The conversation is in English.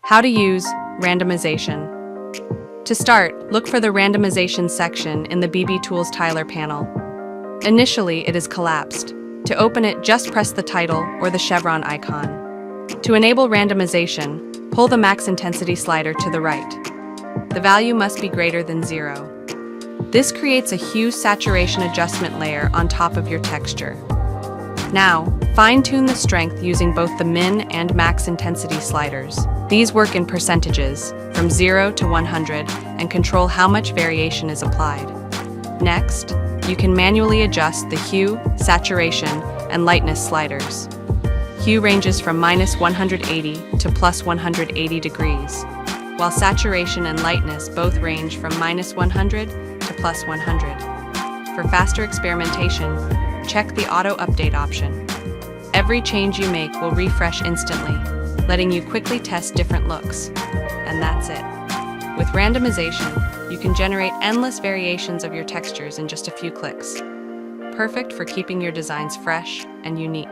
How to use randomization. To start, look for the randomization section in the BB Tools Tiler panel. Initially, it is collapsed. To open it, just press the title or the chevron icon. To enable randomization, pull the max intensity slider to the right. The value must be greater than 0. This creates a hue saturation adjustment layer on top of your texture. Now, fine-tune the strength using both the min and max intensity sliders. These work in percentages, from 0 to 100, and control how much variation is applied. Next, you can manually adjust the hue, saturation, and lightness sliders. Hue ranges from -180 to +180 degrees, while saturation and lightness both range from -100 to +100. For faster experimentation, check the Auto Update option. Every change you make will refresh instantly, letting you quickly test different looks. And that's it. With randomization, you can generate endless variations of your textures in just a few clicks. Perfect for keeping your designs fresh and unique.